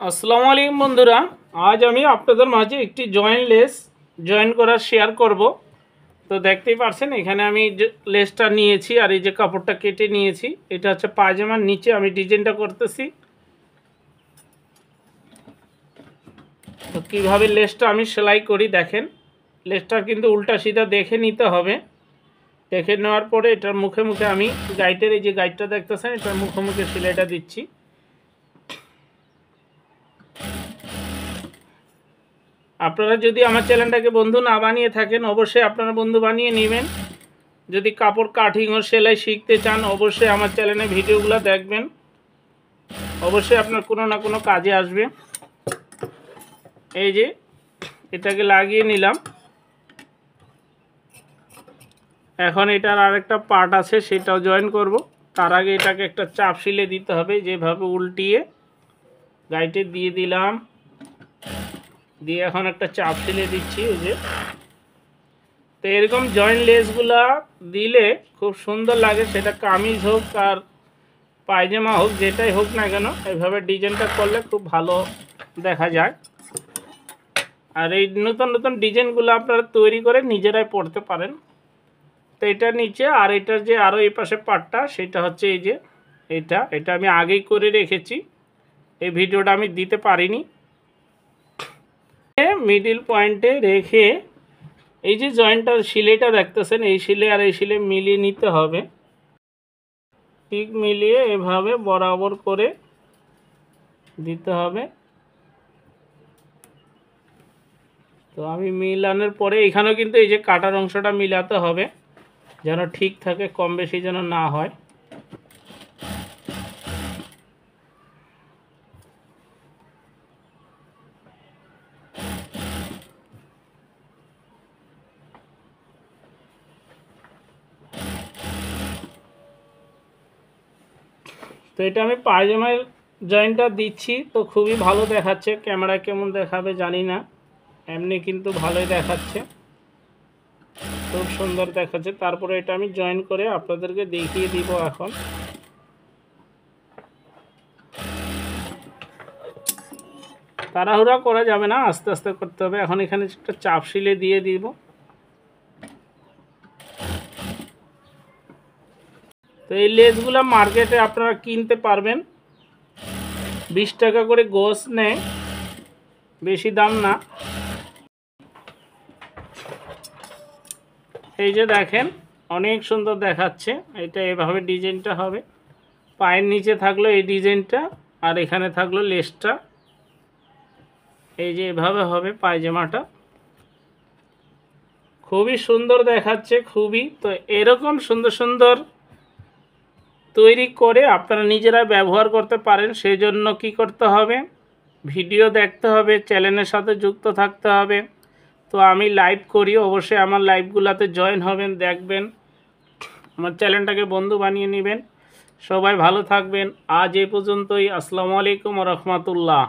আসসালামু আলাইকুম বন্ধুরা, আজ আমি আপনাদের মাঝে একটি জয়েন করা শেয়ার করব। তো দেখতেই পারছেন এখানে আমি লেসটা নিয়েছি আর এই যে কাপড়টা কেটে নিয়েছি। এটা হচ্ছে পায়জামার নিচে আমি ডিজাইনটা করতেছি। তো কীভাবে লেসটা আমি সেলাই করি দেখেন। লেসটা কিন্তু উল্টা সিধা দেখে নিতে হবে। দেখে নেওয়ার পরে এটার মুখে মুখে আমি গাইটের এই যে গাইডটা দেখতেছেন এটার মুখে মুখে সেলাইটা দিচ্ছি। আপনারা যদি আমার চ্যানেলটাকে বন্ধু না বানিয়ে থাকেন অবশ্যই আপনারা বন্ধু বানিয়ে নেবেন। যদি কাপড় কাটিং ও সেলাই শিখতে চান অবশ্যই আমার চ্যানেলে ভিডিওগুলো দেখবেন, অবশ্যই আপনার কোনো না কোনো কাজে আসবে। এই যে এটাকে লাগিয়ে নিলাম। এখন এটার আরেকটা পার্ট আছে সেটাও জয়েন করব। তার আগে এটাকে একটা চাপ সিলে দিতে হবে, যেভাবে উল্টিয়ে গাইটে দিয়ে দিলাম, দিয়ে এখন একটা চাপ সিলে দিচ্ছি। এই যে তো এরকম জয়েন্ট লেসগুলা দিলে খুব সুন্দর লাগে, সেটা কামিজ হোক আর পায়জামা হোক যেটাই হোক না কেন, এইভাবে ডিজাইনটা করলে খুব ভালো দেখা যায়। আর এই নতুন নতুন ডিজাইনগুলো আপনারা তৈরি করে নিজেরাই পড়তে পারেন। তো এটা নিচে আর এটার যে আরও এই পাশে পার্টটা সেটা হচ্ছে এই যে এটা আমি আগেই করে রেখেছি, এই ভিডিওটা আমি দিতে পারিনি। মিডিল পয়েন্টে রেখে এই যে জয়েন্টটার সিলেটা দেখতেছেন এই সিলে আর এই সিলে মিলিয়ে নিতে হবে। ঠিক মিলিয়ে এভাবে বরাবর করে দিতে হবে। তো আমি মিলানোর পরে এখানেও কিন্তু এই যে কাটার অংশটা মিলাতে হবে যেন ঠিক থাকে, কম বেশি যেন না হয়। তো এটা আমি পায়জামার জয়েন্টটা দিচ্ছি, তো খুবই ভালো দেখাচ্ছে। ক্যামেরায় কেমন দেখাবে জানি না, এমনি কিন্তু ভালোই দেখাচ্ছে, খুব সুন্দর দেখাচ্ছে। তারপরে এটা আমি জয়েন করে আপনাদেরকে দেখিয়ে দিব। এখন তাড়াহুড়া করা যাবে না, আস্তে আস্তে করতে হবে। এখন এখানে একটা চাপ সিলে দিয়ে দিব। তো এই লেসগুলো মার্কেটে আপনারা কিনতে পারবেন, 20 টাকা করে গজ নেয়, বেশি দাম না। এই যে দেখেন অনেক সুন্দর দেখাচ্ছে। এটা এভাবে ডিজাইনটা হবে, পায়ের নিচে থাকলো এই ডিজাইনটা আর এখানে থাকলো লেসটা। এই যে এভাবে হবে পায়জামাটা, খুবই সুন্দর দেখাচ্ছে খুবই। তো এরকম সুন্দর সুন্দর তৈরি করে আপনারা নিজেরা ব্যবহার করতে পারেন। সেই জন্য কী করতে হবে, ভিডিও দেখতে হবে, চ্যানেলের সাথে যুক্ত থাকতে হবে। তো আমি লাইভ করি, অবশ্যই আমার লাইভগুলোতে জয়েন হবেন, দেখবেন, আমার চ্যানেলটাকে বন্ধু বানিয়ে নেবেন। সবাই ভালো থাকবেন। আজ এই পর্যন্তই। আসসালামু আলাইকুম ওয়া রাহমাতুল্লাহ।